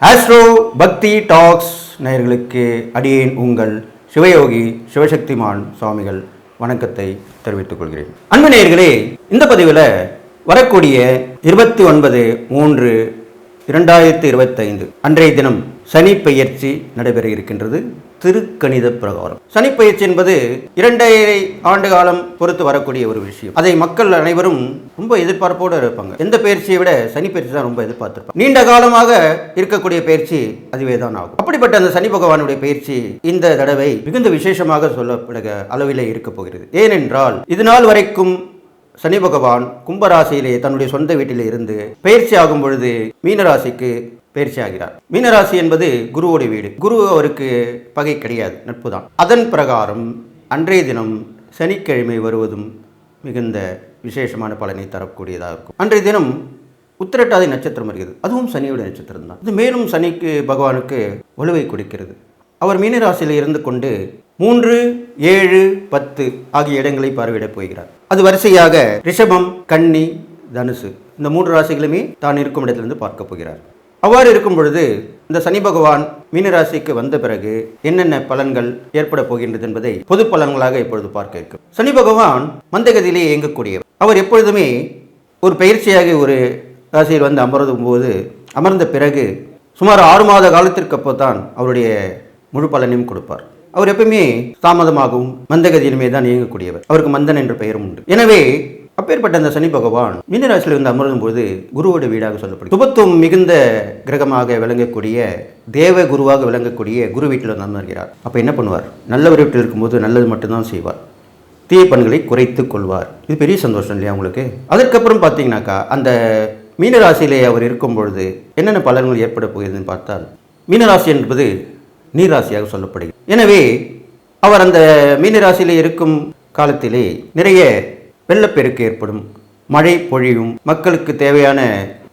Astro பக்தி tax நேயர்களுக்கு அடியேன் உங்கள் சிவயோகி சிவசக்திமான் சுவாமிகள் வணக்கத்தை தெரிவித்துக் கொள்கிறேன். அன்பு நேயர்களே, இந்த பதிவில் வரக்கூடிய 29/3/2025 அன்றைய தினம் சனி பெயர்ச்சி நடைபெற இருக்கின்றது. திருக்கணித பிரகாரம் சனி பெயர்ச்சி என்பது 2.5 ஆண்டு காலம் பொறுத்து வரக்கூடிய ஒரு விஷயம். அதை மக்கள் அனைவரும் ரொம்ப எதிர்பார்ப்போடு இருப்பாங்க. எந்த பயிற்சியை விட சனி பயிற்சி தான் ரொம்ப எதிர்பார்த்திருப்பாங்க. நீண்ட காலமாக இருக்கக்கூடிய பயிற்சி அதுவே தான் ஆகும். அப்படிப்பட்ட அந்த சனி பகவானுடைய பயிற்சி இந்த தடவை மிகுந்த விசேஷமாக சொல்லப்படுகிற அளவிலே இருக்க போகிறது. ஏனென்றால் இது நாள் வரைக்கும் சனி பகவான் கும்பராசியிலே தன்னுடைய சொந்த வீட்டிலே இருந்து பயிற்சி ஆகும் பொழுது மீனராசிக்கு பயிற்சி ஆகிறார். மீனராசி என்பது குருவோடைய வீடு. குரு அவருக்கு பகை கிடையாது, நட்பு தான். அதன் பிரகாரம் அன்றைய தினம் சனிக்கிழமை வருவதும் மிகுந்த விசேஷமான பலனை தரக்கூடியதாக இருக்கும். அன்றைய தினம் உத்திரட்டாதி நட்சத்திரம் வருகிறது. அதுவும் சனியோட நட்சத்திரம் தான். இது மேலும் சனிக்கு பகவானுக்கு வலுவை கொடுக்கிறது. அவர் மீனராசியில் இருந்து கொண்டு 3, 7, 10 ஆகிய இடங்களை பார்வையிடப் போகிறார். அது வரிசையாக ரிஷபம், கன்னி, தனுசு இந்த 3 ராசிகளுமே தான் இருக்கும் இடத்திலிருந்து பார்க்க போகிறார். அவ்வாறு இருக்கும் பொழுது இந்த சனி பகவான் மீனராசிக்கு வந்த பிறகு என்னென்ன பலன்கள் ஏற்பட போகின்றது என்பதை பொது பலன்களாக இப்பொழுது பார்க்க இருக்கும். சனி பகவான் மந்தகதியிலே இயங்கக்கூடியவர். அவர் எப்பொழுதுமே ஒரு பயிற்சியாக ஒரு ராசியில் வந்து அமர்ந்த பிறகு சுமார் 6 மாத காலத்திற்கு அப்போதான் அவருடைய முழு பலனையும் கொடுப்பார். அவர் எப்பவுமே தாமதமாகவும் மந்தகதியிலுமே தான் இயங்கக்கூடியவர். அவருக்கு மந்தன் என்ற பெயரும் உண்டு. எனவே அப்பேற்பட்ட அந்த சனி பகவான் மீனராசியில் வந்து அமரும் போது குருவோட வீடாக சொல்லப்படும். சுபத்துவம் மிகுந்த கிரகமாக விளங்கக்கூடிய தேவ குருவாக விளங்கக்கூடிய குரு வீட்டில் வந்து அமர்கிறார். அப்போ என்ன பண்ணுவார்? நல்லவர் வீட்டில் இருக்கும்போது நல்லது மட்டும்தான் செய்வார். தீய பண்களை குறைத்து கொள்வார். இது பெரிய சந்தோஷம் இல்லையா உங்களுக்கு? அதற்கப்புறம் பார்த்தீங்கன்னாக்கா அந்த மீனராசியிலே அவர் இருக்கும் பொழுது என்னென்ன பலன்கள் ஏற்பட போகிறதுன்னு பார்த்தால், மீனராசி என்பது நீராசியாக சொல்லப்படுகிறது. எனவே அவர் அந்த மீனராசியிலே இருக்கும் காலத்திலே நிறைய வெள்ளப்பெருக்கு ஏற்படும், மழை பொழியும், மக்களுக்கு தேவையான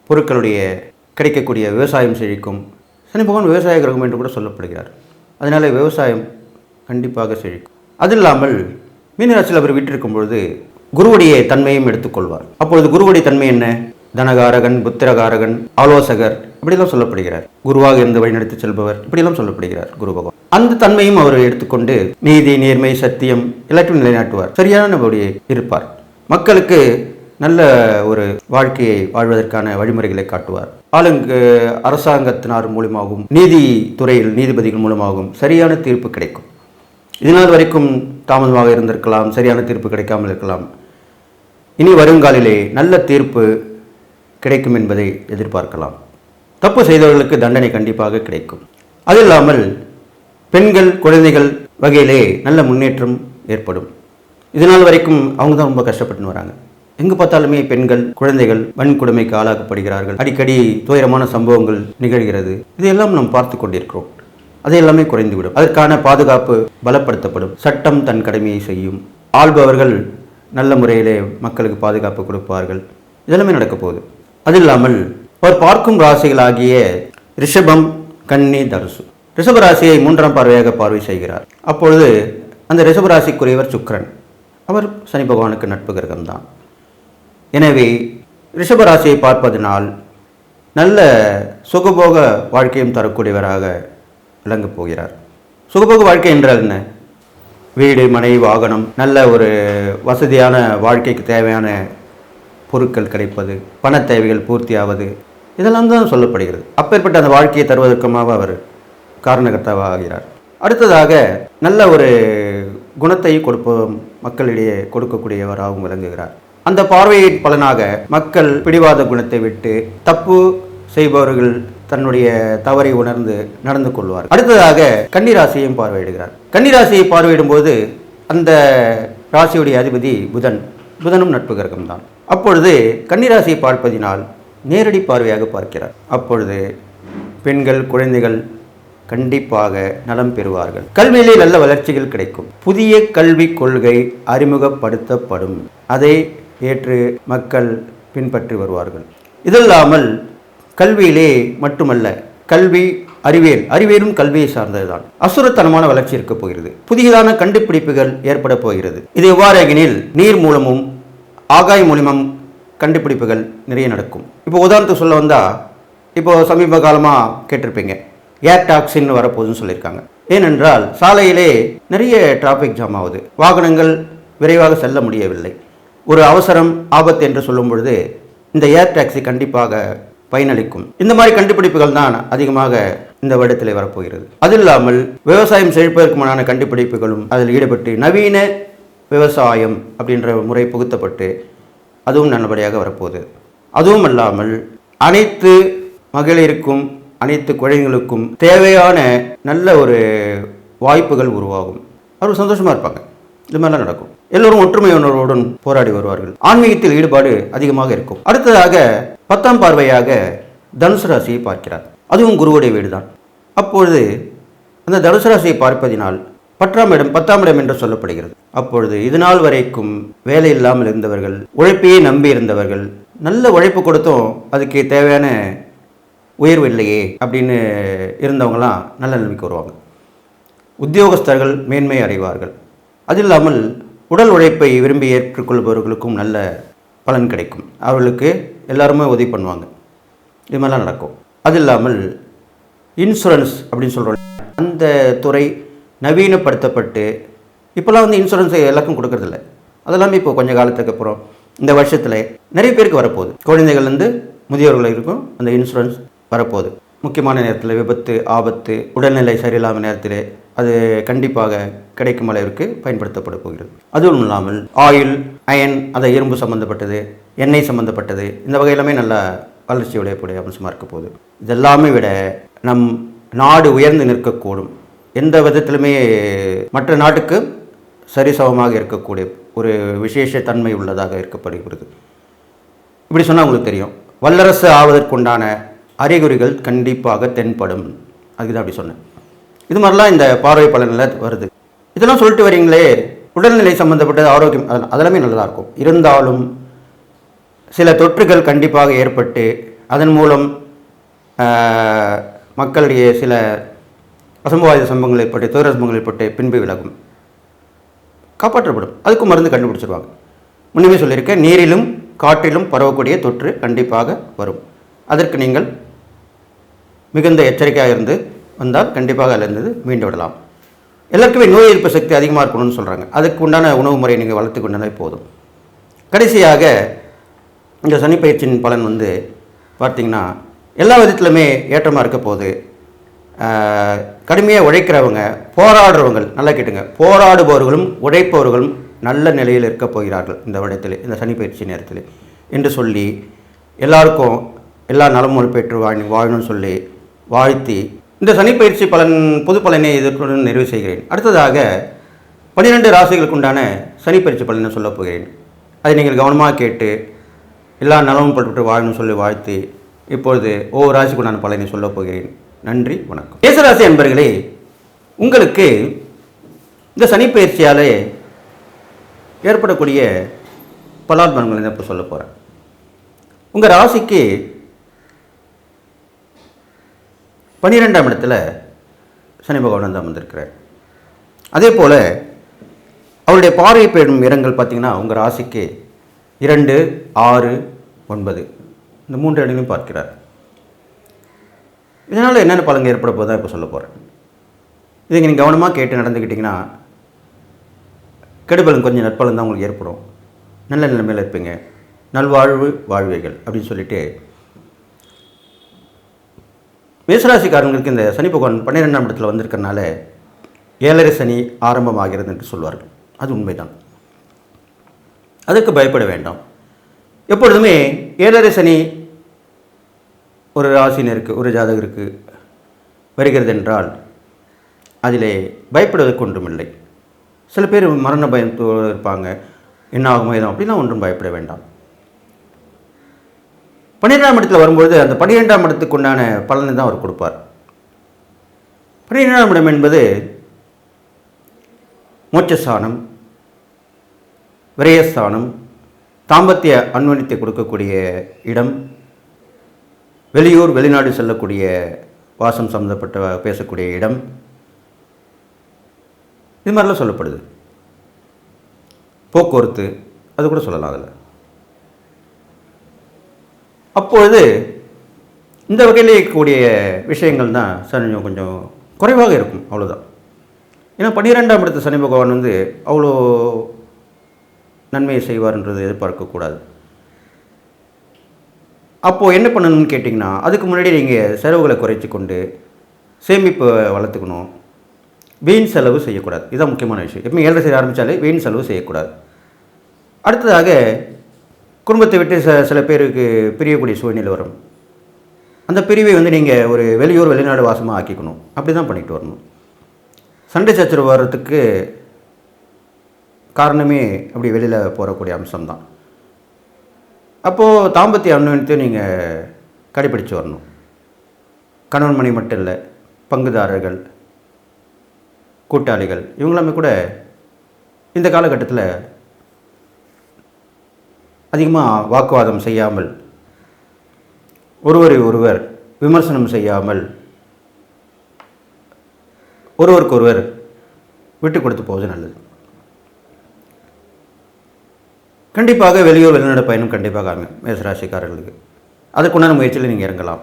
பொருட்களுடைய கிடைக்கக்கூடிய விவசாயம் செழிக்கும். சனி பகவான் விவசாய கிரகம் என்று கூட சொல்லப்படுகிறார். அதனால் விவசாயம் கண்டிப்பாக செழிக்கும். அது இல்லாமல் மீனராசியில் அவர் விட்டிருக்கும் பொழுது குருவுடைய தன்மையும் எடுத்துக்கொள்வார். அப்பொழுது குருவுடைய தன்மை என்ன? தனகாரகன், புத்திரகாரகன், ஆலோசகர் இப்படிலாம் சொல்லப்படுகிறார். குருவாக இருந்து வழிநடத்தி செல்பவர் இப்படியெல்லாம் சொல்லப்படுகிறார் குரு பகவான். அந்த தன்மையும் அவர் எடுத்துக்கொண்டு நீதி, நேர்மை, சத்தியம் எல்லாத்தையும் நிலைநாட்டுவார். சரியான இருப்பார். மக்களுக்கு நல்ல ஒரு வாழ்க்கையை வாழ்வதற்கான வழிமுறைகளை காட்டுவார். அரசாங்கத்தினார் மூலமாகவும் நீதித்துறையில் நீதிபதிகள் மூலமாகவும் சரியான தீர்ப்பு கிடைக்கும். இதனால் வரைக்கும் தாமதமாக இருந்திருக்கலாம், சரியான தீர்ப்பு கிடைக்காமல் இருக்கலாம். இனி வருங்காலிலே நல்ல தீர்ப்பு கிடைக்கும் என்பதை எதிர்பார்க்கலாம். தப்பு செய்தவர்களுக்கு தண்டனை கண்டிப்பாக கிடைக்கும். அது இல்லாமல் பெண்கள், குழந்தைகள் வகையிலே நல்ல முன்னேற்றம் ஏற்படும். இதனால் வரைக்கும் அவங்க தான் ரொம்ப கஷ்டப்பட்டு வராங்க. எங்கு பார்த்தாலுமே பெண்கள், குழந்தைகள் வன்கொடுமைக்கு ஆளாக்கப்படுகிறார்கள். அடிக்கடி துயரமான சம்பவங்கள் நிகழ்கிறது. இதையெல்லாம் நாம் பார்த்து கொண்டிருக்கிறோம். அதையெல்லாமே குறைந்துவிடும். அதற்கான பாதுகாப்பு பலப்படுத்தப்படும். சட்டம் தன் கடமையை செய்யும். ஆள்பவர்கள் நல்ல முறையிலே மக்களுக்கு பாதுகாப்பு கொடுப்பார்கள். இதெல்லாமே நடக்க போகுது. அது இல்லாமல் அவர் பார்க்கும் ராசிகளாகிய ரிஷபம், கன்னி, தனுசு, ரிஷபராசியை 3ஆம் பார்வையாக பார்வை செய்கிறார். அப்பொழுது அந்த ரிஷபராசிக்குரியவர் சுக்கிரன். அவர் சனி பகவானுக்கு நட்பு கிரகம்தான். எனவே ரிஷபராசியை பார்ப்பதனால் நல்ல சுகபோக வாழ்க்கையும் தரக்கூடியவராக விளங்கப் போகிறார். சுகபோக வாழ்க்கை என்றால் என்ன? வீடு, மனை, வாகனம், நல்ல ஒரு வசதியான வாழ்க்கைக்கு தேவையான பொருட்கள் கிடைப்பது, பண தேவைகள் பூர்த்தியாவது, இதெல்லாம் தான் சொல்லப்படுகிறது. அப்பேற்பட்ட அந்த வாழ்க்கையை தருவதற்குமாக அவர் காரணகர்த்தாவாக ஆகிறார். அடுத்ததாக நல்ல ஒரு குணத்தை மக்களிடையே கொடுக்கக்கூடியவராகவும் விளங்குகிறார். அந்த பார்வையின் பலனாக மக்கள் பிடிவாத குணத்தை விட்டு தப்பு செய்பவர்கள் தன்னுடைய தவறை உணர்ந்து நடந்து கொள்வார். அடுத்ததாக கன்னிராசியையும் பார்வையிடுகிறார். கன்னிராசியை பார்வையிடும் போது அந்த ராசியுடைய அதிபதி புதனும் நட்பு கிரகம்தான். அப்பொழுது கன்னிராசியை பார்ப்பதினால் நேரடி பார்வையாக பார்க்கிறார். அப்பொழுது பெண்கள், குழந்தைகள் கண்டிப்பாக நலம் பெறுவார்கள். கல்வியிலே நல்ல வளர்ச்சிகள் கிடைக்கும். புதிய கல்விக் கொள்கை அறிமுகப்படுத்தப்படும். அதை ஏற்று மக்கள் பின்பற்றி வருவார்கள். இதில்லாமல் கல்வியிலே மட்டுமல்ல, அறிவியலும் கல்வியை சார்ந்ததுதான். அசுரத்தனமான வளர்ச்சி இருக்க போகிறது. புதியதான கண்டுபிடிப்புகள் ஏற்பட போகிறது. இது எவ்வாறு எனில் நீர் மூலமும் ஆகாய மூலமும் கண்டுபிடிப்புகள் நிறைய நடக்கும். இப்போ உதாரணத்துக்கு சொல்ல வந்தால் இப்போது சமீப காலமாக கேட்டிருப்பீங்க, ஏர் டாக்ஸின்னு வரப்போகுதுன்னு சொல்லியிருக்காங்க. ஏனென்றால் சாலையிலே நிறைய டிராஃபிக் ஜாம் ஆகுது, வாகனங்கள் விரைவாக செல்ல முடியவில்லை. ஒரு அவசரம் ஆபத்து என்று சொல்லும் பொழுது இந்த ஏர் டாக்ஸி கண்டிப்பாக பயனளிக்கும். இந்த மாதிரி கண்டுபிடிப்புகள் தான் அதிகமாக இந்த வருடத்தில் வரப்போகிறது. அது இல்லாமல் விவசாயம் செழிப்பதற்கு முன்னான கண்டுபிடிப்புகளும் அதில் ஈடுபட்டு நவீன விவசாயம் அப்படின்ற முறை புகுத்தப்பட்டு அதுவும் நல்லபடியாக வரப்போகுது. அதுவும் அல்லாமல் அனைத்து மகளிருக்கும் அனைத்து குழந்தைகளுக்கும் தேவையான நல்ல ஒரு வாய்ப்புகள் உருவாகும். அவர் சந்தோஷமாக இருப்பாங்க. இது மாதிரிலாம் நடக்கும். எல்லோரும் ஒற்றுமை உணர்வுடன் போராடி வருவார்கள். ஆன்மீகத்தில் ஈடுபாடு அதிகமாக இருக்கும். அடுத்ததாக 10ஆம் பார்வையாக தனுசு ராசியை பார்க்கிறார். அதுவும் குருவுடைய வீடு தான். அப்பொழுது அந்த தனுசு ராசியை பார்ப்பதினால் 10ஆம் இடம் என்று சொல்லப்படுகிறது. அப்பொழுது இதுநாள் வரைக்கும் வேலை இல்லாமல் இருந்தவர்கள், உழைப்பையே நம்பி இருந்தவர்கள், நல்ல உழைப்பு கொடுத்தும் அதுக்கு தேவையான உயர்வு இல்லையே அப்படின்னு இருந்தவங்களாம் நல்ல நிலைமைக்கு வருவாங்க. உத்தியோகஸ்தர்கள் மேன்மை அடைவார்கள். அது இல்லாமல் உடல் உழைப்பை விரும்பி ஏற்றுக்கொள்பவர்களுக்கும் நல்ல பலன் கிடைக்கும். அவர்களுக்கு எல்லாருமே உதவி பண்ணுவாங்க. இது மாதிரிலாம் நடக்கும். அது இல்லாமல் இன்சூரன்ஸ் அப்படின்னு சொல்கிறோம், அந்த துறை நவீனப்படுத்தப்பட்டு இப்போல்லாம் வந்து இன்சூரன்ஸை எல்லாருக்கும் கொடுக்கறதில்ல. அதெல்லாமே இப்போ கொஞ்சம் காலத்துக்கு அப்புறம் இந்த வருஷத்தில் நிறைய பேருக்கு வரப்போகுது. குழந்தைகள்லேருந்து முதியோர்கள் இருக்கும் அந்த இன்சூரன்ஸ் வரப்போகுது. முக்கியமான நேரத்தில் விபத்து, ஆபத்து, உடல்நிலை சரியில்லாத நேரத்தில் அது கண்டிப்பாக கிடைக்கும் அளவிற்கு பயன்படுத்தப்பட போகிறது. அதுவும் இல்லாமல் ஆயில், அயன், அதை இரும்பு சம்மந்தப்பட்டது, எண்ணெய் சம்மந்தப்பட்டது, இந்த வகையிலுமே நல்ல வளர்ச்சி உடையக்கூடிய அம்சமாக இருக்க போகுது. இதெல்லாமே விட நம் நாடு உயர்ந்து நிற்கக்கூடும். எந்த விதத்திலுமே மற்ற நாட்டுக்கு சரிசமமாக இருக்கக்கூடிய ஒரு விசேஷ தன்மை உள்ளதாக இருக்கப்படுகிறது. இப்படி சொன்னால் உங்களுக்கு தெரியும், வல்லரசு ஆவதற்குண்டான அறிகுறிகள் கண்டிப்பாக தென்படும். அதுதான் அப்படி சொன்னேன். இது மாதிரிலாம் இந்த பார்வை பலனில் வருது. இதெல்லாம் சொல்லிட்டு வரீங்களே, உடல்நிலை சம்மந்தப்பட்டது, ஆரோக்கியம், அதெல்லாமே நல்லதாக இருக்கும். இருந்தாலும் சில தொற்றுகள் கண்டிப்பாக ஏற்பட்டு அதன் மூலம் மக்களுடைய சில அசம்பாவித சம்பவங்கள் ஏற்பட்டு, துயர சம்பவங்கள் ஏற்பட்டு பின்பு விலகும், காப்பாற்றப்படும். அதுக்கும் மருந்து கண்டுபிடிச்சிருவாங்க. முன்னமே சொல்லியிருக்கேன், நீரிலும் காற்றிலும் பரவக்கூடிய தொற்று கண்டிப்பாக வரும். அதற்கு நீங்கள் மிகுந்த எச்சரிக்கையாக இருந்து வந்தால் கண்டிப்பாக அதிலிருந்து மீண்டு விடலாம். எல்லாருக்குமே நோய் எதிர்ப்பு சக்தி அதிகமாக இருக்கணும்னு சொல்கிறாங்க. அதுக்கு உண்டான உணவு முறையை நீங்கள் வளர்த்து கொண்டாலே போதும். கடைசியாக இந்த சனிப்பயிற்சியின் பலன் வந்து பார்த்திங்கன்னா எல்லா விதத்துலையுமே ஏற்றமாக இருக்க போது. கடுமையாக உழைக்கிறவங்க, போராடுறவங்க, நல்லா கேட்டுங்க, போராடுபவர்களும் உழைப்பவர்களும் நல்ல நிலையில் இருக்க போகிறார்கள் இந்த வருடத்தில், இந்த சனிப்பயிற்சி நேரத்தில் என்று சொல்லி எல்லாருக்கும் எல்லா நலமும் பெற்று வாழணும்னு சொல்லி வாழ்த்தி இந்த சனிப்பயிற்சி பலன் பொது பலனை எதிர்ப்புடன் நிறைவு செய்கிறேன். அடுத்ததாக 12 ராசிகளுக்கு உண்டான சனிப்பயிற்சி பலனை சொல்லப் போகிறேன். அதை நீங்கள் கவனமாக கேட்டு எல்லா நலமும் பெற்று வாழணும்னு சொல்லி வாழ்த்தி இப்பொழுது ஒவ்வொரு ராசிக்கு உண்டான பலனை சொல்லப் போகிறேன். நன்றி, வணக்கம். மேசராசி அன்பர்களே, உங்களுக்கு இந்த சனிப்பயிற்சியாலே ஏற்படக்கூடிய பலாத்மனங்களை இப்போ சொல்ல போகிறேன். உங்கள் ராசிக்கு 12ஆம் இடத்துல சனி பகவான் தான் வந்திருக்கிறார். அதே போல் அவருடைய பார்வை பெறும் இடங்கள் பார்த்திங்கன்னா உங்கள் ராசிக்கு 2, 6, 9 இந்த 3 இடங்களையும் பார்க்கிறார். இதனால் என்னென்ன பலன்கள் ஏற்பட போதான் இப்போ சொல்ல போகிறேன். இதை நீங்கள் கவனமாக கேட்டு நடந்துக்கிட்டிங்கன்னா கெடுபலன் கொஞ்சம் நற்பலன் தான் உங்களுக்கு ஏற்படும். நல்ல நிலைமையில் இருப்பீங்க. நல்வாழ்வு வாழ்வைகள் அப்படின்னு சொல்லிட்டு மேசராசிக்காரங்களுக்கு இந்த சனி பகவான் 12ஆம் இடத்துல வந்திருக்கிறனால 7.5 சனி ஆரம்பமாகிறது என்று சொல்வார்கள். அது உண்மைதான். அதுக்கு பயப்பட வேண்டாம். எப்பொழுதுமே 7.5 சனி ஒரு ராசினருக்கு, ஒரு ஜாதகருக்கு வருகிறது என்றால் அதிலே பயப்படுவதற்கு ஒன்றுமில்லை. சில பேர் மரண பயத்தோடு இருப்பாங்க, என்ன ஆகுமோ ஏதோ அப்படின்னா ஒன்றும் பயப்பட வேண்டாம். 12ஆம் இடத்துல வரும்போது அந்த 12ஆம் இடத்துக்கு உண்டான பலனை தான் அவர் கொடுப்பார். 12ஆம் இடம் என்பது மோட்சஸ்தானம், விரயஸ்தானம், தாம்பத்திய அன்வனித்தை கொடுக்கக்கூடிய இடம், வெளியூர் வெளிநாடு செல்லக்கூடிய வாசம் சம்மந்தப்பட்ட பேசக்கூடிய இடம், இது மாதிரிலாம் சொல்லப்படுது. போக்குவரத்து அது கூட சொல்லலாம். அதில் அப்பொழுது இந்த வகையில் இருக்கக்கூடிய விஷயங்கள் தான் கொஞ்சம் குறைவாக இருக்கும், அவ்வளோதான். ஏன்னா 12ஆம் இடத்து சனி பகவான் அவ்வளோ நன்மையை செய்வார்ன்றது எதிர்பார்க்கக்கூடாது. அப்போது என்ன பண்ணணும்னு கேட்டிங்கன்னா, அதுக்கு முன்னாடி நீங்கள் செலவுகளை குறைச்சி கொண்டு சேமிப்பை வளர்த்துக்கணும். வீண் செலவு செய்யக்கூடாது. இதுதான் முக்கியமான விஷயம். எப்பவுமே ஏழரை செய்ய ஆரம்பித்தாலே வீண் செலவு செய்யக்கூடாது. அடுத்ததாக குடும்பத்தை விட்டு சில பேருக்கு பிரியக்கூடிய சூழ்நிலை வரும். அந்த பிரிவை நீங்கள் ஒரு வெளியூர் வெளிநாடு வாசமாக ஆக்கிக்கணும். அப்படி தான் பண்ணிட்டு வரணும். சண்டை சச்சரவு வர்றதுக்கு காரணமே அப்படி வெளியில் போகக்கூடிய அம்சம்தான். அப்போது தாம்பத்திய அனுபவத்தை நீங்கள் கடைப்பிடிச்சு வரணும். கணவன் மணி மட்டும் இல்லை, பங்குதாரர்கள், கூட்டாளிகள் இவங்களாமே கூட இந்த காலகட்டத்தில் அதிகமாக வாக்குவாதம் செய்யாமல், ஒருவரை ஒருவர் விமர்சனம் செய்யாமல், ஒருவருக்கொருவர் விட்டு கொடுத்து போவது நல்லது. கண்டிப்பாக வெளியூர் வெளிநாடு பயணம் கண்டிப்பாக ஆகும் மேசராசிக்காரர்களுக்கு. அதுக்குண்டான முயற்சியில் நீங்கள் இறங்கலாம்.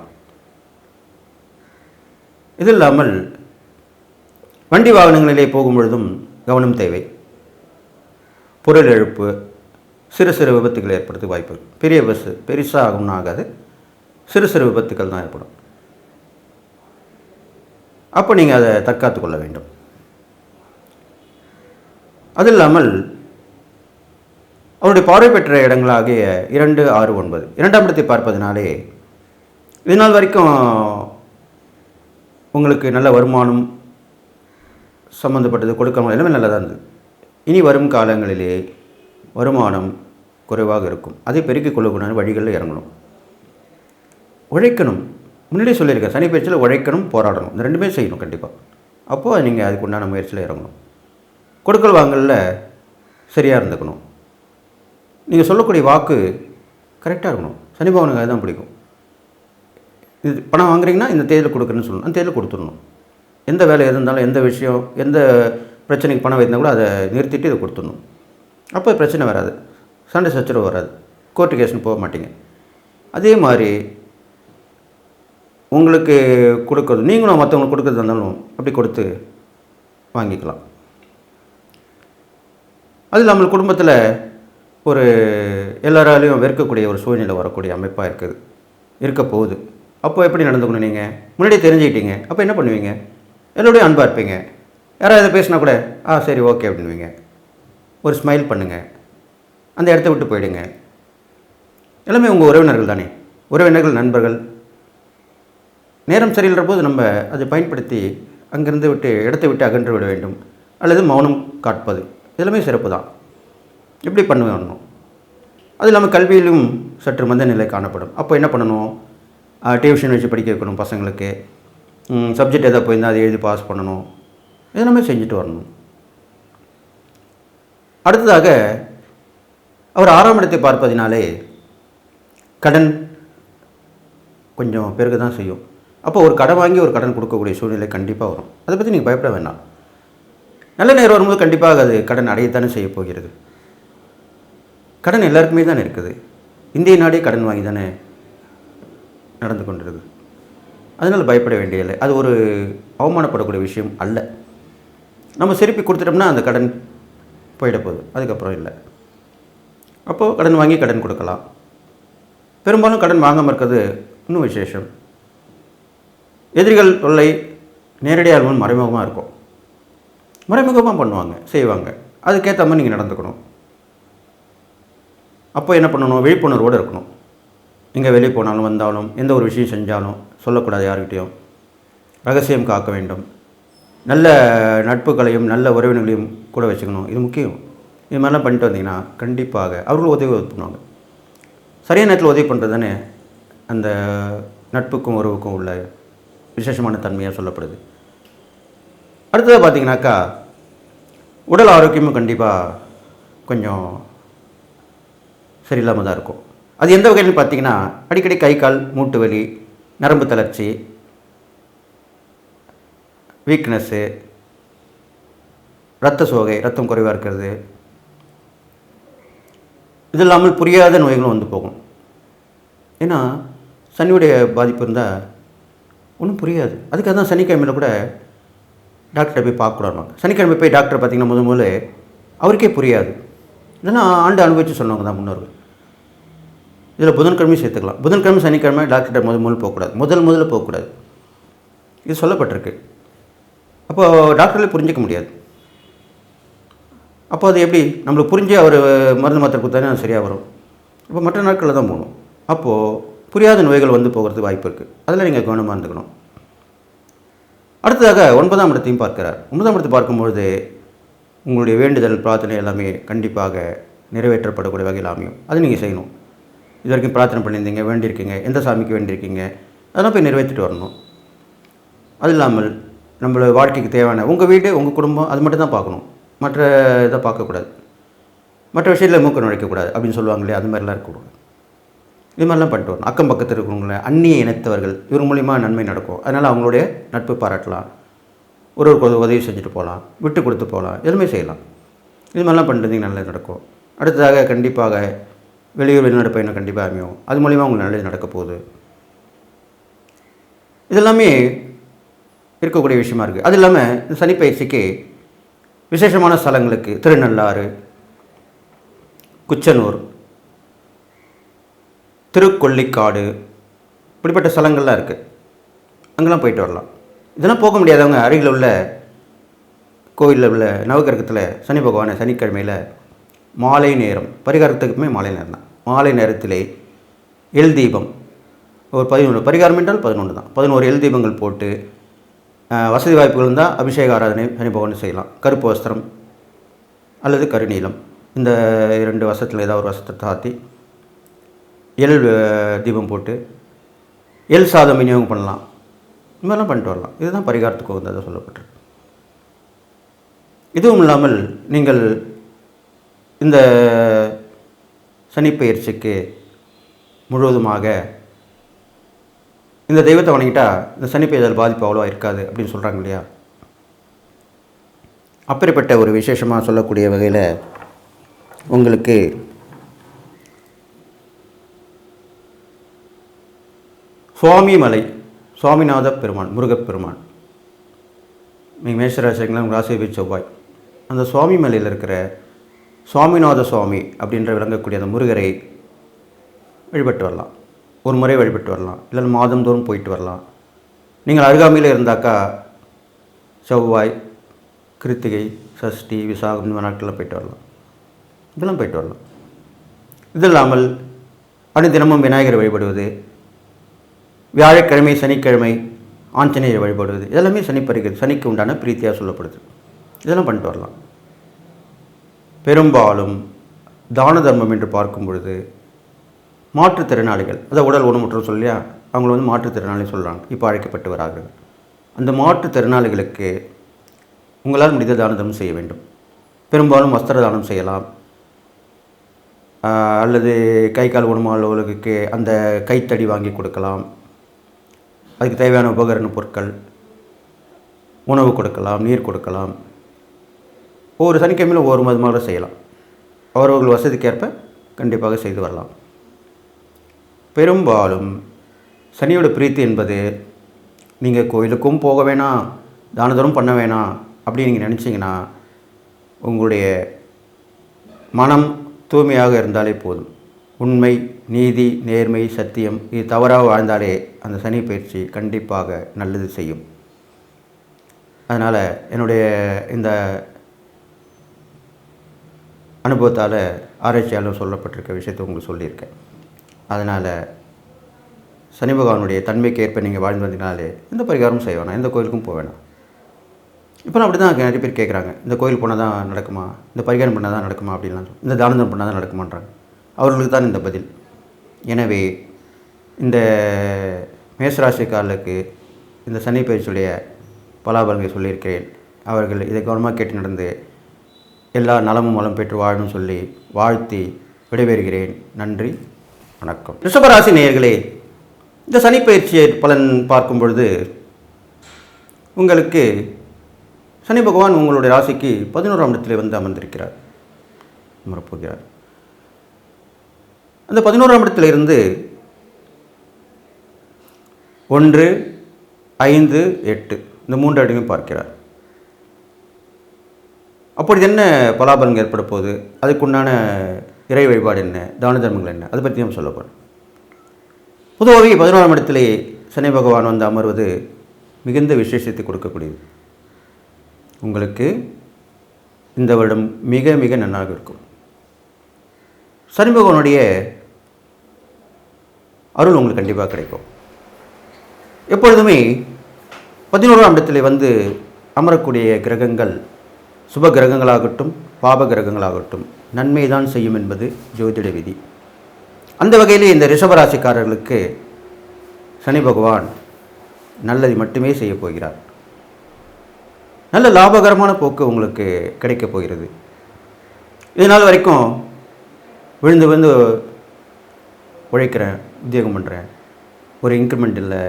இது இல்லாமல் வண்டி வாகனங்களிலே போகும் பொழுதும் கவனம் தேவை. பொருள் இழப்பு, சிறு சிறு விபத்துகள் ஏற்படுத்த வாய்ப்பு. பெரிய பஸ்ஸு பெருசாக ஆகும்னு ஆகாது, சிறு சிறு விபத்துக்கள் தான் ஏற்படும். அப்போ நீங்கள் அதை தற்காத்து கொள்ள வேண்டும். அது இல்லாமல் அவருடைய பார்வை பெற்ற இடங்களாகிய 2, 6, 9 2ஆம் இடத்தை பார்ப்பதனாலே இதனால் வரைக்கும் உங்களுக்கு நல்ல வருமானம் சம்மந்தப்பட்டது கொடுக்காமல் எல்லாமே நல்லதாக இருந்தது. இனி வரும் காலங்களிலே வருமானம் குறைவாக இருக்கும். அதை பெருக்கிக் கொள்ளக்கூடிய வழிகளில் இறங்கணும். உழைக்கணும். முன்னாடியே சொல்லியிருக்கேன், சனி பயிற்சியில் உழைக்கணும், போராடணும். இந்த ரெண்டுமே செய்யணும் கண்டிப்பாக. அப்போது நீங்கள் அதுக்கு உண்டான முயற்சியில் இறங்கணும். கொடுக்கல் வாங்கலில் சரியாக இருந்துக்கணும். நீங்கள் சொல்லக்கூடிய வாக்கு கரெக்டாக இருக்கணும். சனி பகவானுக்கு அதுதான் பிடிக்கும். இது பணம் வாங்குறீங்கன்னா இந்த தேதியில் கொடுக்குறேன்னு சொல்லணும். அந்த தேதியில் கொடுத்துடணும். எந்த வேலை எது இருந்தாலும், எந்த விஷயம், எந்த பிரச்சனைக்கு பணம் வைத்திருந்தால் கூட அதை நிறுத்திட்டு இதை கொடுத்துடணும். அப்போ பிரச்சனை வராது, சண்டை சச்சரவு வராது, கோர்ட்டு கேஸ்னு போக மாட்டீங்க. அதே மாதிரி உங்களுக்கு கொடுக்குறது, நீங்களும் மற்றவங்களுக்கு கொடுக்குறது இருந்தாலும் அப்படி கொடுத்து வாங்கிக்கலாம். அது இல்லாமல் குடும்பத்தில் ஒரு எல்லாராலையும் வெறுக்கக்கூடிய ஒரு சூழ்நிலை வரக்கூடிய அமைப்பாக இருக்க போகுது. அப்போ எப்படி நடந்துக்கணும்? நீங்கள் முன்னாடியே தெரிஞ்சுக்கிட்டீங்க. அப்போ என்ன பண்ணுவீங்க? எல்லோடையும் அன்பாக இருப்பீங்க. யாராவது எதை பேசினா கூட சரி ஓகே அப்படின்வீங்க. ஒரு ஸ்மைல் பண்ணுங்கள், அந்த இடத்த விட்டு போயிடுங்க. எல்லாமே உங்கள் உறவினர்கள் தானே. உறவினர்கள், நண்பர்கள். நேரம் சரியில்லை போது நம்ம அதை பயன்படுத்தி அங்கேருந்து இடத்தை விட்டு அகன்று விட வேண்டும், அல்லது மௌனம் காட்பது. இதெல்லாமே சிறப்பு தான். இப்படி பண்ணணும். அது இல்லாமல் கல்வியிலும் சற்று மந்த நிலை காணப்படும். அப்போ என்ன பண்ணணும்? டியூஷன் வச்சு படிக்க வைக்கணும் பசங்களுக்கு. சப்ஜெக்ட் எதாவது போயிருந்தால் அதை எழுதி பாஸ் பண்ணணும். இதெல்லாமே செஞ்சுட்டு வரணும். அடுத்ததாக அவர் 6ஆம் இடத்தை பார்ப்பதினாலே கடன் கொஞ்சம் பெருக தான் செய்யும். அப்போ ஒரு கடன் வாங்கி ஒரு கடன் கொடுக்கக்கூடிய சூழ்நிலை கண்டிப்பாக வரும். அதை பற்றி நீங்கள் பயப்பட வேண்டாம். நல்ல நேரம் வரும்போது கண்டிப்பாக அது கடன் அடையத்தானே செய்ய போகிறது. கடன் எல்லாருக்குமே தானே இருக்குது. இந்திய நாடே கடன் வாங்கி தானே நடந்து கொண்டிருக்கு. அதனால் பயப்பட வேண்டியதில்லை. அது ஒரு அவமானப்படக்கூடிய விஷயம் அல்ல. நம்ம திருப்பி கொடுத்துட்டோம்னா அந்த கடன் போயிட போகுது, அதுக்கப்புறம் இல்லை. அப்போது கடன் வாங்கி கடன் கொடுக்கலாம். பெரும்பாலும் கடன் வாங்காமல் இருக்கிறது இன்னும் விசேஷம். எதிரிகள் தொல்லை நேரடியாக மறைமுகமாக இருக்கும். மறைமுகமாக பண்ணுவாங்க, செய்வாங்க. அதுக்கேற்ற மாதிரி நீங்கள் நடந்துக்கணும். அப்போ என்ன பண்ணணும்? விழிப்புணர்வோடு இருக்கணும். எங்கே வெளியே போனாலும் வந்தாலும் எந்த ஒரு விஷயம் செஞ்சாலும் சொல்லக்கூடாது யார்கிட்டையும். ரகசியம் காக்க வேண்டும். நல்ல நட்புகளையும் நல்ல உறவினர்களையும் கூட வச்சுக்கணும். இது முக்கியம். இது மாதிரிலாம் பண்ணிட்டு வந்தீங்கன்னா கண்டிப்பாக அவர்களும் உதவி பண்ணுவாங்க. சரியான நேரத்தில் உதவி பண்ணுறது தானே அந்த நட்புக்கும் உறவுக்கும் உள்ள விசேஷமான தன்மையாக சொல்லப்படுது. அடுத்தது பார்த்திங்கனாக்கா உடல் ஆரோக்கியமும் கண்டிப்பாக கொஞ்சம் சரியில்லாமல் தான் இருக்கும். அது எந்த வகையில் பார்த்திங்கன்னா அடிக்கடி கை கால் மூட்டு வலி, நரம்பு தளர்ச்சி, வீக்னஸ்ஸு, இரத்த சோகை, ரத்தம் குறைவாக இருக்கிறது, இது இல்லாமல் புரியாத நோய்களும் வந்து போகும். ஏன்னா சனியுடைய பாதிப்பு இருந்தால் ஒன்றும் புரியாது. அதுக்காக தான் சனிக்கிழமையில் கூட டாக்டரை போய் பார்க்கக்கூடாது. சனிக்கிழமை போய் டாக்டரை பார்த்திங்கன்னா முதல்ல அவருக்கே புரியாது. இதெல்லாம் ஆண்டு அனுபவித்து சொன்னவங்க தான் முன்னோர்கள். இதில் புதன்கிழமையும் சேர்த்துக்கலாம். புதன்கிழமை சனிக்கிழமை டாக்டர்கிட்ட போகக்கூடாது. முதல்ல போகக்கூடாது. இது சொல்லப்பட்டிருக்கு. அப்போது டாக்டர்களே புரிஞ்சிக்க முடியாது. அப்போ அது எப்படி நம்மளுக்கு புரிஞ்சு அவர் மருந்து மாத்திரை கொடுத்தாலே சரியாக வரும். இப்போ மற்ற நாட்களில் தான் போகணும். அப்போது புரியாத நோய்கள் வந்து போகிறதுக்கு வாய்ப்பு இருக்குது. அதில் நீங்கள் கவனமாக இருந்துக்கணும். அடுத்ததாக 9ஆம் இடத்தையும் பார்க்கிறார். 9ஆம் இடத்தை பார்க்கும்பொழுது உங்களுடைய வேண்டுதல் பிரார்த்தனை எல்லாமே கண்டிப்பாக நிறைவேற்றப்படக்கூடிய வகையில் அமையும். அது நீங்கள் செய்யணும். இது வரைக்கும் பிரார்த்தனை பண்ணியிருந்தீங்க, வேண்டியிருக்கீங்க, எந்த சாமிக்கு வேண்டியிருக்கீங்க, அதெல்லாம் போய் நிறைவேற்றிட்டு வரணும். அது இல்லாமல் நம்மளோட வாழ்க்கைக்கு தேவையான உங்கள் வீடு, உங்கள் குடும்பம், அது மட்டும் தான் பார்க்கணும். மற்ற இதை பார்க்கக்கூடாது. மற்ற விஷயத்தில் மூக்க நுழைக்கக்கூடாது அப்படின்னு சொல்லுவாங்க இல்லையா, அது மாதிரிலாம் இருக்கக்கூடாது. இது மாதிரிலாம் பண்ணிட்டு வரணும். அக்கம் பக்கத்தில் இருக்கிறவங்கள அந்நிய இனத்தவர்கள் இவர் மூலிமா நன்மை நடக்கும். அதனால் அவங்களுடைய நட்பு பாராட்டலாம், ஒருவருக்கு உதவி செஞ்சுட்டு போகலாம், விட்டு கொடுத்து போகலாம், எதுவுமே செய்யலாம். இது மாதிரிலாம் பண்ணுறதுக்கு நல்லது நடக்கும். அடுத்ததாக கண்டிப்பாக வெளியூர் வெளிநாடு பயணம் கண்டிப்பாக அமையும். அது மூலிமா உங்களுக்கு நல்லது நடக்க போகுது. இதெல்லாமே இருக்கக்கூடிய விஷயமா இருக்குது. அது இல்லாமல் இந்த சனிப்பயிற்சிக்கு விசேஷமான ஸ்தலங்களுக்கு திருநள்ளாறு, குச்சனூர், திருக்கொள்ளிக்காடு, இப்படிப்பட்ட ஸ்தலங்கள்லாம் இருக்குது. அங்கெல்லாம் போயிட்டு வரலாம். இதெல்லாம் போக முடியாதவங்க அருகில் உள்ள கோயிலில் உள்ள நவகிரகத்தில் சனி பகவானை சனிக்கிழமையில் மாலை நேரம், பரிகாரத்துக்குமே மாலை நேரம் தான், மாலை நேரத்திலே எல் தீபம் ஒரு 11, பரிகாரம் என்றால் 11 தான், 11 எல் தீபங்கள் போட்டு வசதி வாய்ப்புகள் இருந்தால் அபிஷேக ஆராதனை சனி பகவான் செய்யலாம். கருப்பு வஸ்திரம் அல்லது கருநீலம், இந்த 2 வஸ்திரத்தில் ஏதாவது ஒரு வஸ்திரத்தை தாத்தி எல் தீபம் போட்டு எல் சாதம் விநியோகம் பண்ணலாம். இந்த மாதிரிலாம் பண்ணிட்டு வரலாம். இதுதான் பரிகாரத்துக்கு உகந்ததாக சொல்லப்பட்டிருக்கு. இதுவும் இல்லாமல் நீங்கள் இந்த சனிப்பெயர்ச்சிக்கு முழுவதுமாக இந்த தெய்வத்தை வணங்கிட்டால் இந்த சனிப்பெயர்தல் பாதிப்பு அவ்வளோவா இருக்காது அப்படின்னு சொல்கிறாங்க இல்லையா. அப்படிப்பட்ட ஒரு விசேஷமாக சொல்லக்கூடிய வகையில் உங்களுக்கு சுவாமிமலை, சுவாமிநாத பெருமான், முருகப்பெருமான், நீங்கள் மேஷராசிங்களா ராசி செவ்வாய், அந்த சுவாமிமலையில் இருக்கிற சுவாமிநாத சுவாமி அப்படின்ற விளங்கக்கூடிய அந்த முருகரை வழிபட்டு வரலாம். ஒரு முறை வழிபட்டு வரலாம், இல்லை மாதந்தோறும் போயிட்டு வரலாம். நீங்கள் அருகாமையில் இருந்தாக்கா செவ்வாய், கிருத்திகை, சஷ்டி, விசாகம் இந்த நாட்களில் போயிட்டு வரலாம். இதெல்லாம் போயிட்டு வரலாம். இது இல்லாமல் தினமும் விநாயகரை வழிபடுவது, வியாழக்கிழமை சனிக்கிழமை ஆஞ்சநேயரை வழிபடுவது, இதெல்லாமே சனிக்கு உண்டான பிரீத்தியாக சொல்லப்படுது. இதெல்லாம் பண்ணிட்டு வரலாம். பெரும்பாலும் தான தர்மம் என்று பார்க்கும் பொழுது மாற்றுத்திறனாளிகள், அதாவது உடல் ஊனமுற்றோர் சொல்லியா, அவங்கள மாற்றுத்திறனாளி சொல்கிறாங்க, இப்போ அழைக்கப்பட்டு வரார்கள். அந்த மாற்றுத்திறனாளிகளுக்கு உங்களால் முடிந்த தான தர்மம் செய்ய வேண்டும். பெரும்பாலும் வஸ்திர தானம் செய்யலாம், அல்லது கை கால் ஊனமுள்ளவர்களுக்கு அந்த கைத்தடி வாங்கி கொடுக்கலாம், அதுக்கு தேவையான உபகரண பொருட்கள், உணவு கொடுக்கலாம், நீர் கொடுக்கலாம். ஒவ்வொரு சனிக்கிழமையில் ஒவ்வொரு மதமாக செய்யலாம். அவர்கள் வசதிக்கேற்ப கண்டிப்பாக செய்து வரலாம். பெரும்பாலும் சனியோட பிரீத்தி என்பது நீங்கள் கோயிலுக்கும் போக வேணாம், தானதரம் பண்ண வேணாம் அப்படின்னு நீங்கள் நினச்சிங்கன்னா உங்களுடைய மனம் தூய்மையாக இருந்தாலே போதும். உண்மை, நீதி, நேர்மை, சத்தியம் இது தவறாக வாழ்ந்தாலே அந்த சனி பயிற்சி கண்டிப்பாக நல்லது செய்யும். அதனால் என்னுடைய இந்த அனுபவத்தால் ஆராய்ச்சியாலும் சொல்லப்பட்டிருக்க விஷயத்தை உங்களுக்கு சொல்லியிருக்கேன். அதனால் சனி பகவானுடைய தன்மைக்கு ஏற்ப நீங்கள் வாழ்ந்து வந்தீங்கனாலே எந்த பரிகாரமும் செய்ய வேணாம், எந்த கோயிலுக்கும் போக வேணாம். இப்போ அப்படி தான் நிறைய பேர் கேட்குறாங்க, இந்த கோயில் போனால் தான் நடக்குமா, இந்த பரிகாரம் பண்ணால் தான் நடக்குமா அப்படின்லாம், இந்த தானம் பண்ணால் தான் நடக்குமான்றாங்க. அவர்களுக்கு தான் இந்த பதில். எனவே இந்த மேஷராசிக்காரர்களுக்கு இந்த சனி பயிற்சியுடைய பலாபலங்களை சொல்லியிருக்கிறேன். அவர்கள் இதை கவனமாக கேட்டு நடந்து எல்லா நலமும் வளம் பெற்று வாழணும் சொல்லி வாழ்த்தி விடைபெறுகிறேன். நன்றி, வணக்கம். ரிஷபராசி நேயர்களே, இந்த சனி பயிற்சியை பலன் பார்க்கும் பொழுது உங்களுக்கு சனி பகவான் உங்களுடைய ராசிக்கு 11ஆம் இடத்திலே வந்து அமர்ந்திருக்கிறார், அமரப்போகிறார். அந்த 11ஆம் இடத்துல இருந்து 1, 5, 8 இந்த 3 இடங்களையும் பார்க்கிறார். அப்பொழுது என்ன பலாபலன் ஏற்பட போகுது, அதுக்குண்டான இறை வழிபாடு என்ன, தான தர்மங்கள் என்ன, அதை பற்றி நம்ம சொல்லப்போம். பொதுவாகவே 11ஆம் இடத்திலே சனி பகவான் வந்து அமர்வது மிகுந்த விசேஷத்தை கொடுக்கக்கூடியது. உங்களுக்கு இந்த வருடம் மிக மிக நன்றாக இருக்கும். சனி பகவானுடைய அருள் உங்களுக்கு கண்டிப்பாக கிடைக்கும். எப்பொழுதுமே 11ஆம் இடத்திலே வந்து அமரக்கூடிய கிரகங்கள் சுப கிரகங்களாகட்டும் பாப கிரகங்களாகட்டும் நன்மை தான் செய்யும் என்பது ஜோதிட விதி. அந்த வகையிலே இந்த ரிஷபராசிக்காரர்களுக்கு சனி பகவான் நல்லது மட்டுமே செய்ய போகிறார். நல்ல லாபகரமான போக்கு உங்களுக்கு கிடைக்கப் போகிறது. இதனால் வரைக்கும் விழுந்து விழுந்து உழைக்கிறேன், உத்தியோகம் பண்ணுறேன், ஒரு இன்க்ரிமெண்ட் இல்லை,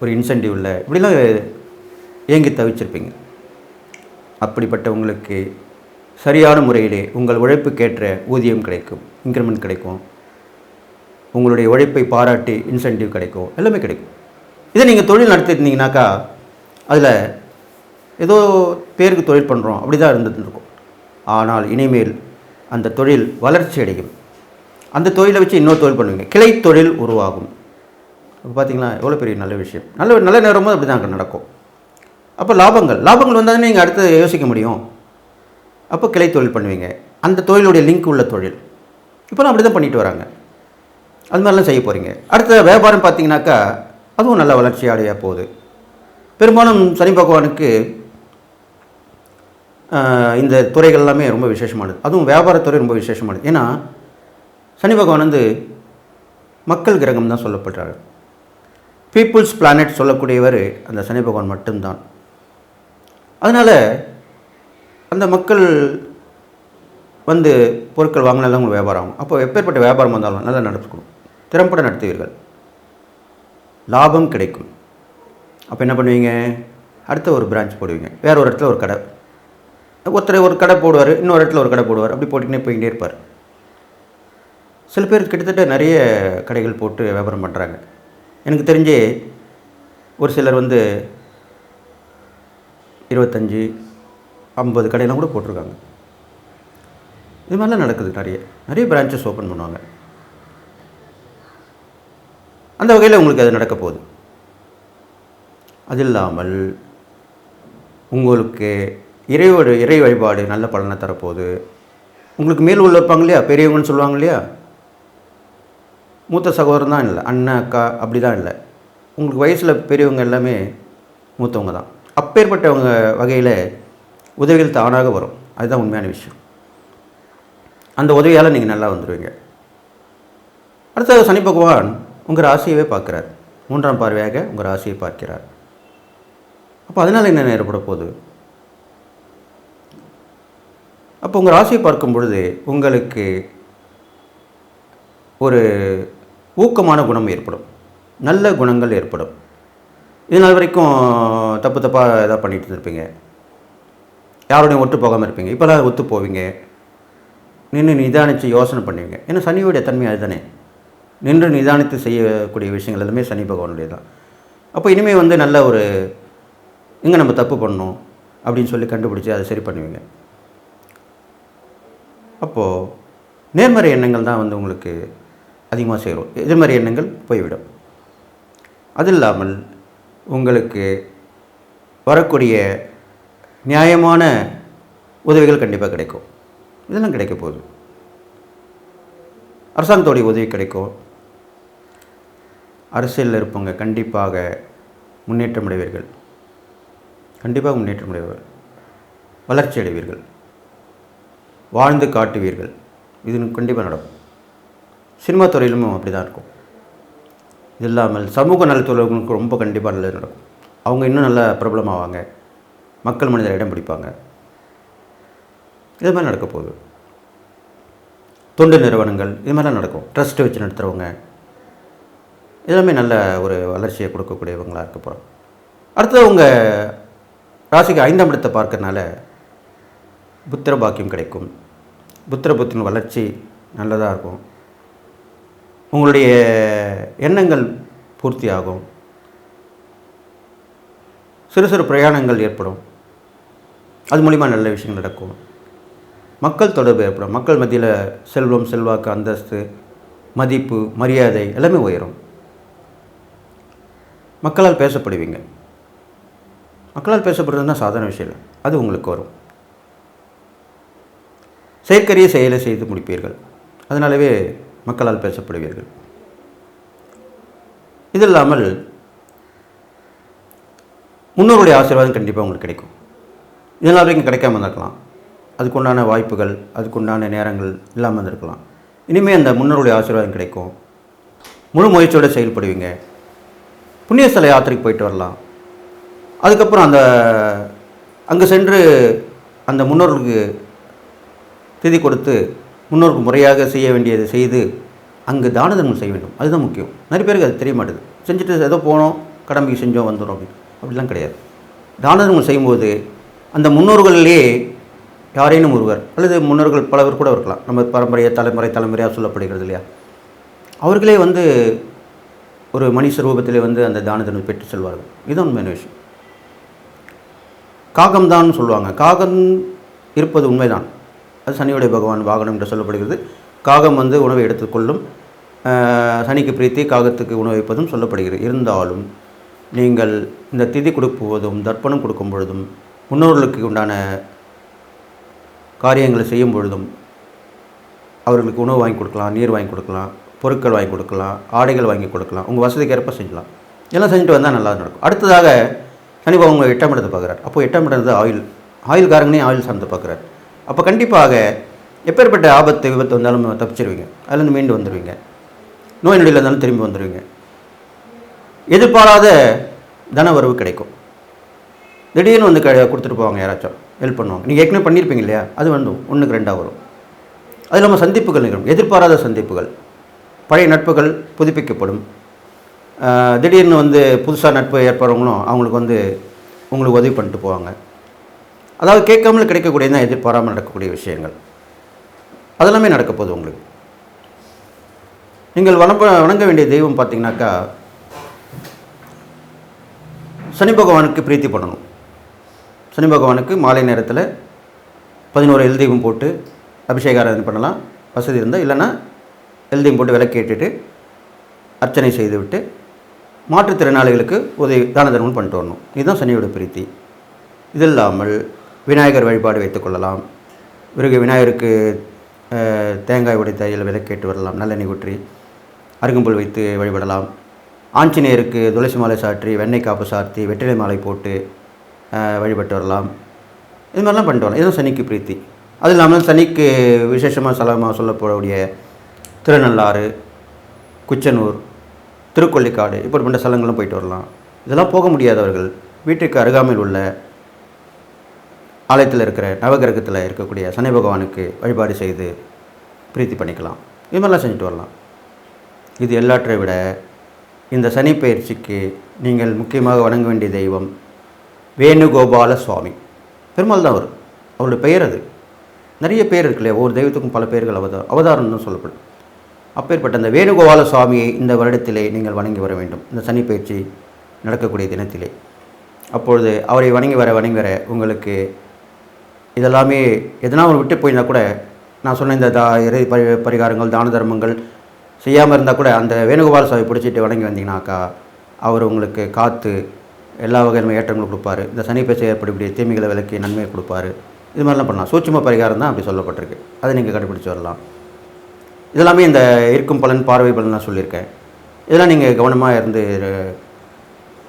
ஒரு இன்சென்டிவ் இல்லை, இப்படிலாம் ஏங்கி தவிச்சிருப்பீங்க. அப்படிப்பட்ட உங்களுக்கு சரியான முறையிலே உங்கள் உழைப்புக்கேற்ற ஊதியம் கிடைக்கும், இன்க்ரிமெண்ட் கிடைக்கும், உங்களுடைய உழைப்பை பாராட்டி இன்சென்டிவ் கிடைக்கும், எல்லாமே கிடைக்கும். இதை நீங்கள் தொழில் நடத்திருந்தீங்கனாக்கா அதில் ஏதோ பேருக்கு தொழில் பண்ணுறோம் அப்படி தான் இருந்துருக்கும். ஆனால் இனிமேல் அந்த தொழில் வளர்ச்சி அடையும். அந்த தொழிலை வச்சு இன்னொரு தொழில் பண்ணுவீங்க, கிளை தொழில் உருவாகும். இப்போ பார்த்தீங்களா எவ்வளோ பெரிய நல்ல விஷயம். நல்ல நேரம் போது அப்படி தான் நடக்கும். அப்போ லாபங்கள் வந்தால் நீங்கள் அடுத்து யோசிக்க முடியும். அப்போ கிளை தொழில் பண்ணுவீங்க, அந்த தொழிலுடைய லிங்க் உள்ள தொழில். இப்போலாம் அப்படி தான் பண்ணிட்டு வராங்க. அது மாதிரிலாம் செய்ய போகிறீங்க. அடுத்த வியாபாரம் பார்த்தீங்கன்னாக்கா அதுவும் நல்ல வளர்ச்சி அடைய போகுது. பெரும்பாலும் சனி பகவானுக்கு இந்த துறைகள் எல்லாமே ரொம்ப விசேஷமானது. அதுவும் வியாபாரத்துறை ரொம்ப விசேஷமானது. ஏன்னா சனி பகவான் வந்து மக்கள் கிரகம் தான் சொல்லப்படுறாரு. பீப்புள்ஸ் பிளானட் சொல்லக்கூடியவர் அந்த சனி பகவான் மட்டும்தான். அதனால் அந்த மக்கள் வந்து பொருட்கள் வாங்கினாலும் உங்களுக்கு வியாபாரம் ஆகும். அப்போ எப்பேற்பட்ட வியாபாரம் வந்தாலும் நல்லா நடத்துக்கணும், திறம்பட நடத்துவீர்கள், லாபம் கிடைக்கும். அப்போ என்ன பண்ணுவீங்க, அடுத்த ஒரு பிரான்ச் போடுவீங்க, வேறு ஒரு இடத்துல ஒரு கடை, ஒருத்தர் ஒரு கடை போடுவார், இன்னொரு இடத்துல ஒரு கடை போடுவார், அப்படி போட்டுக்கிட்டே போய்கிட்டே இருப்பார். சில பேர் கிட்டத்தட்ட நிறைய கடைகள் போட்டு வியாபாரம் பண்ணுறாங்க. எனக்கு தெரிஞ்சு ஒரு சிலர் வந்து 25, 50 கடையெல்லாம் கூட போட்டிருக்காங்க. இது மாதிரிலாம் நடக்குது. நிறைய பிரான்ச்சஸ் ஓப்பன் பண்ணுவாங்க. அந்த வகையில் உங்களுக்கு அது நடக்க போகுது. அது இல்லாமல் உங்களுக்கு இறை வழிபாடு நல்ல பலனை தரப்போகுது. உங்களுக்கு மேல் உள்ள இருப்பாங்க இல்லையா, பெரியவங்கன்னு சொல்லுவாங்க இல்லையா, மூத்த சகோதரன் தான் இல்லை, அண்ணன் அக்கா அப்படி தான் இல்லை, உங்களுக்கு வயசில் பெரியவங்க எல்லாமே மூத்தவங்க தான். அப்பேற்பட்டவங்க வகையில் உதவிகள் தானாக வரும். அதுதான் உண்மையான விஷயம். அந்த உதவியால் நீங்கள் நல்லா வந்துடுவீங்க. அடுத்தது சனி பகவான் உங்கள் ராசியவே பார்க்குறார். 3ஆம் பார்வையாக உங்கள் ராசியை பார்க்கிறார். அப்போ அதனால் என்ன ஏற்பட போகுது, அப்போ உங்கள் ராசியை பார்க்கும் பொழுது உங்களுக்கு ஒரு ஊக்கமான குணம் ஏற்படும், நல்ல குணங்கள் ஏற்படும். இதனால் வரைக்கும் தப்பாக எதாவது பண்ணிட்டு இருந்திருப்பீங்க, யாரோடையும் ஒத்து போகாமல் இருப்பீங்க, இப்போலாம் ஒத்து போவீங்க, நின்று நிதானித்து யோசனை பண்ணுவீங்க. ஏன்னா சனியோடைய தன்மை அதுதானே, நின்று நிதானித்து செய்யக்கூடிய விஷயங்கள் எல்லாமே சனி பகவானுடைய தான். அப்போ இனிமேல் வந்து நல்ல ஒரு எங்கே நம்ம தப்பு பண்ணணும் அப்படின்னு சொல்லி கண்டுபிடிச்சி அதை சரி பண்ணுவீங்க. அப்போது நேர்மறை எண்ணங்கள் தான் வந்து உங்களுக்கு அதிகமாக சேரும், எதிர்மறை எண்ணங்கள் போய்விடும். அது இல்லாமல் உங்களுக்கு வரக்கூடிய நியாயமான உதவிகள் கண்டிப்பாக கிடைக்கும். இதெல்லாம் கிடைக்க போகுது. அரசாங்கத்தோடைய உதவி கிடைக்கும். அரசியலில் இருப்பவங்க கண்டிப்பாக முன்னேற்றம் அடைவீர்கள், கண்டிப்பாக முன்னேற்றம் அடைவீர்கள், வளர்ச்சி அடைவீர்கள், வாழ்ந்து காட்டுவீர்கள். இது கண்டிப்பாக நடக்கும். சினிமா துறையிலும் அப்படி தான் இருக்கும். இது இல்லாமல் சமூக நலத்துறைகளுக்கு ரொம்ப கண்டிப்பாக நல்லது நடக்கும். அவங்க இன்னும் நல்லா பிரபலமாவாங்க, மக்கள் மனிதர் இடம் பிடிப்பாங்க. இது மாதிரி நடக்க போகுது. தொண்டு நிறுவனங்கள் இது மாதிரிலாம் நடக்கும். ட்ரஸ்ட்டு வச்சு நடத்துகிறவங்க எல்லாமே நல்ல ஒரு வளர்ச்சியை கொடுக்கக்கூடியவங்களாக இருக்க போகிறோம். அடுத்தது உங்கள் ராசிக்கு 5ஆம் இடத்தை பார்க்கறனால புத்திர பாக்கியம் கிடைக்கும். புத்திர புத்தின் வளர்ச்சி நல்லதாக இருக்கும். உங்களுடைய எண்ணங்கள் பூர்த்தி ஆகும். சிறு சிறு பிரயாணங்கள் ஏற்படும். அது மூலிமா நல்ல விஷயங்கள் நடக்கும். மக்கள் தொடர்பு ஏற்படும். மக்கள் மத்தியில் செல்வம், செல்வாக்கு, அந்தஸ்து, மதிப்பு, மரியாதை எல்லாமே உயரும். மக்களால் பேசப்படுவீங்க. மக்களால் பேசப்படுறதுன்னா சாதாரண விஷயம் இல்லை, அது உங்களுக்கு வரும். செயற்கரிய செயலை செய்து முடிப்பீர்கள், அதனாலவே மக்களால் பேசப்படுவீர்கள். இது இல்லாமல் முன்னோருடைய ஆசீர்வாதம் கண்டிப்பாக உங்களுக்கு கிடைக்கும். இதனால் வரைக்கும் கிடைக்காம இருந்திருக்கலாம், அதுக்குண்டான வாய்ப்புகள், அதுக்குண்டான நேரங்கள் இல்லாமல் இருந்திருக்கலாம். இனிமேல் அந்த முன்னோருடைய ஆசீர்வாதம் கிடைக்கும். முழு முயற்சியோடு செயல்படுவீங்க. புண்ணியஸ்தல யாத்திரைக்கு போயிட்டு வரலாம். அதுக்கப்புறம் அங்கே சென்று அந்த முன்னோர்களுக்கு திதி கொடுத்து முன்னோருக்கு முறையாக செய்ய வேண்டியதை செய்து அங்கு தான தர்மம் செய்ய வேண்டும். அதுதான் முக்கியம். நிறைய பேருக்கு அது தெரிய மாட்டேது. செஞ்சுட்டு ஏதோ போனோம், கடமைக்கு செஞ்சோம், வந்துடும் அப்படிலாம் கிடையாது. தான தர்மம் செய்யும்போது அந்த முன்னோர்களிலே யாரேனும் ஒருவர் அல்லது முன்னோர்கள் பலவர் கூட இருக்கலாம், நம்ம பரம்பரையை தலைமுறையாக சொல்லப்படுகிறது இல்லையா, அவர்களே ஒரு மனுஷ ரூபத்திலே அந்த தான தர்மம் பெற்று செல்வார்கள். இதுதான் உண்மையான விஷயம். காகம்தான் சொல்லுவாங்க. காகம் இருப்பது உண்மைதான். அது சனியுடைய பகவான் வாகனம் என்று சொல்லப்படுகிறது. காகம் உணவை எடுத்துக்கொள்ளும். சனிக்கு பிரீத்தி, காகத்துக்கு உணவு வைப்பதும் சொல்லப்படுகிறது. இருந்தாலும் நீங்கள் இந்த திதி கொடுப்பதும் தர்ப்பணம் கொடுக்கும் பொழுதும் முன்னோர்களுக்கு உண்டான காரியங்களை செய்யும் பொழுதும் அவர்களுக்கு உணவு வாங்கி கொடுக்கலாம், நீர் வாங்கி கொடுக்கலாம், பொருட்கள் வாங்கி கொடுக்கலாம், ஆடைகள் வாங்கி கொடுக்கலாம். உங்கள் வசதிக்கேற்ப செஞ்சலாம். எல்லாம் செஞ்சுட்டு வந்தால் நல்லா நடக்கும். அடுத்ததாக சனி பகவான் உங்கள் 8ஆம் இடத்தை பார்க்குறார். அப்போது 8ஆம் இடத்து ஆயுள்காரங்கனே ஆயுள் சார்ந்து பார்க்குறார். அப்போ கண்டிப்பாக எப்பேற்பட்ட ஆபத்து விபத்து வந்தாலும் தப்பிச்சிருவீங்க. அதுலேருந்து மீண்டு வந்துடுவீங்க. நோய் நொடியில் இருந்தாலும் திரும்பி வந்துடுவீங்க. எதிர்பாராத தன வரவு கிடைக்கும். திடீர்னு கொடுத்துட்டு போவாங்க, யாராச்சும் ஹெல்ப் பண்ணுவாங்க. நீங்கள் ஏற்கனவே பண்ணியிருப்பீங்க இல்லையா, அது 1க்கு 2ஆக வரும். அது இல்லாமல் சந்திப்புகள் நிகழும். எதிர்பாராத சந்திப்புகள், பழைய நட்புகள் புதுப்பிக்கப்படும். திடீர்னு புதுசாக நட்பு ஏற்படுறவங்களும் அவங்களுக்கு உங்களுக்கு உதவி பண்ணிட்டு போவாங்க. அதாவது கேட்காமல் கிடைக்கக்கூடியதான் எதிர்பாராமல் நடக்கக்கூடிய விஷயங்கள். அதெல்லாமே நடக்க போகுது உங்களுக்கு. நீங்கள் வணங்க வேண்டிய தெய்வம் பார்த்தீங்கன்னாக்கா சனி பகவானுக்கு பிரீத்தி பண்ணணும். சனி பகவானுக்கு மாலை நேரத்தில் 11 எல் தீபம் போட்டு அபிஷேகாராதனை பண்ணலாம், வசதி இருந்தால். இல்லைன்னா எல் தீபம் போட்டு விளக்கேற்றிட்டு அர்ச்சனை செய்துவிட்டு மாற்றுத்திறனாளிகளுக்கு உதவி தான தர்மம் பண்ணிட்டு வரணும். இதுதான் சனியோட பிரீத்தி. இது இல்லாமல் விநாயகர் வழிபாடு வைத்துக்கொள்ளலாம். விநாயகருக்கு தேங்காய் உடைத்த தையல் விளக்கேட்டு வரலாம், நல்லெண்ணெய் ஊற்றி அருகம்புல் வைத்து வழிபடலாம். ஆஞ்சநேயருக்கு துளசி மாலை சாற்றி வெண்ணெய் காப்பு சாத்தி வெற்றிலை மாலை போட்டு வழிபட்டு வரலாம். இது மாதிரிலாம் பண்ணிட்டு வரலாம். இதுதான் சனிக்கு பிரீத்தி. அது இல்லாமல் சனிக்கு விசேஷமாக ஸ்தலமாக சொல்லப்படக்கூடிய திருநள்ளாறு, குச்சனூர், திருக்கொள்ளிக்காடு இப்படிப்பட்ட ஸ்தலங்களும் போயிட்டு வரலாம். இதெல்லாம் போக முடியாதவர்கள் வீட்டுக்கு அருகாமையில் உள்ள ஆலயத்தில் இருக்கிற நவகிரகத்தில் இருக்கக்கூடிய சனி பகவானுக்கு வழிபாடு செய்து பிரீத்தி பண்ணிக்கலாம். இது மாதிரிலாம் செஞ்சுட்டு வரலாம். இது எல்லாற்றை விட இந்த சனி பயிற்சிக்கு நீங்கள் முக்கியமாக வணங்க வேண்டிய தெய்வம் வேணுகோபால சுவாமி. பெருமாள் தான் அவருடைய பெயர். அது நிறைய பேர் இருக்கு இல்லையா, ஒவ்வொரு தெய்வத்துக்கும் பல பெயர்கள் அவதாரம்னு சொல்லப்படும். அப்பேற்பட்ட அந்த வேணுகோபால சுவாமியை இந்த வருடத்திலே நீங்கள் வணங்கி வர வேண்டும், இந்த சனி பயிற்சி நடக்கக்கூடிய தினத்திலே. அப்பொழுது அவரை வணங்கி வர உங்களுக்கு இதெல்லாமே எதனா ஒன்று விட்டு போயிருந்தால் கூட, நான் சொன்ன இந்த இறை பரிகாரங்கள் தான தர்மங்கள் செய்யாமல் இருந்தால் கூட அந்த வேணுகோபால சுவாமி பிடிச்சிட்டு வணங்கி வந்தீங்கன்னாக்கா அவர் உங்களுக்கு காத்து எல்லா வகையான ஏற்றங்களும் கொடுப்பாரு. இந்த சனி பயிற்சி ஏற்படக்கூடிய தீமைகளை விலக்கி நன்மையை கொடுப்பாரு. இது மாதிரிலாம் பண்ணலாம். சூட்சும பரிகாரம் தான் அப்படி சொல்லப்பட்டிருக்கு. அதை நீங்கள் கண்டுபிடிச்சி வரலாம். இதெல்லாமே இந்த இருக்கும் பலன், பார்வை பலன் நான் சொல்லியிருக்கேன். இதெல்லாம் நீங்கள் கவனமாக இருந்து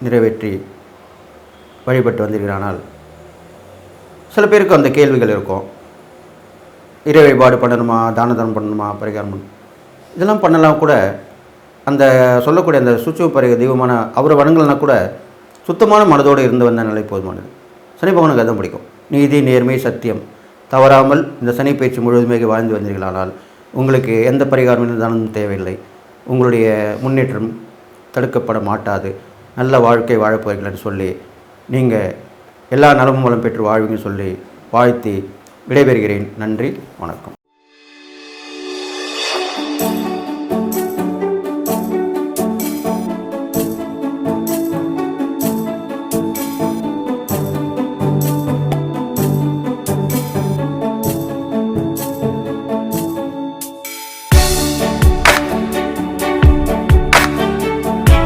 நிறைவேற்றி வழிபட்டு வந்தீர்களானால், சில பேருக்கு அந்த கேள்விகள் இருக்கும். இறை வழிபாடு பண்ணணுமா, தான தர்மம் பண்ணணுமா, பரிகாரம் பண்ணணும், இதெல்லாம் பண்ணலாம் கூட. அந்த சொல்லக்கூடிய அந்த சூட்சும தெய்வமான அவரை வணங்கலைன்னா கூட சுத்தமான மனதோடு இருந்து வந்த நிலை போதுமானது. சனி பகவானுக்கு அதுதான் பிடிக்கும். நீதி, நேர்மை, சத்தியம் தவறாமல் இந்த சனி பயிற்சி முழுவதுமே வாழ்ந்து வந்தீர்களானால் உங்களுக்கு எந்த பரிகாரம் இருந்தாலும் தேவையில்லை. உங்களுடைய முன்னேற்றம் தடுக்கப்பட மாட்டாது. நல்ல வாழ்க்கை வாழப்போகிறீர்கள் சொல்லி நீங்கள் எல்லா நலமும் வளம் பெற்று வாழ்வீங்கன்னு சொல்லி வாழ்த்தி விடைபெறுகிறேன். நன்றி, வணக்கம்.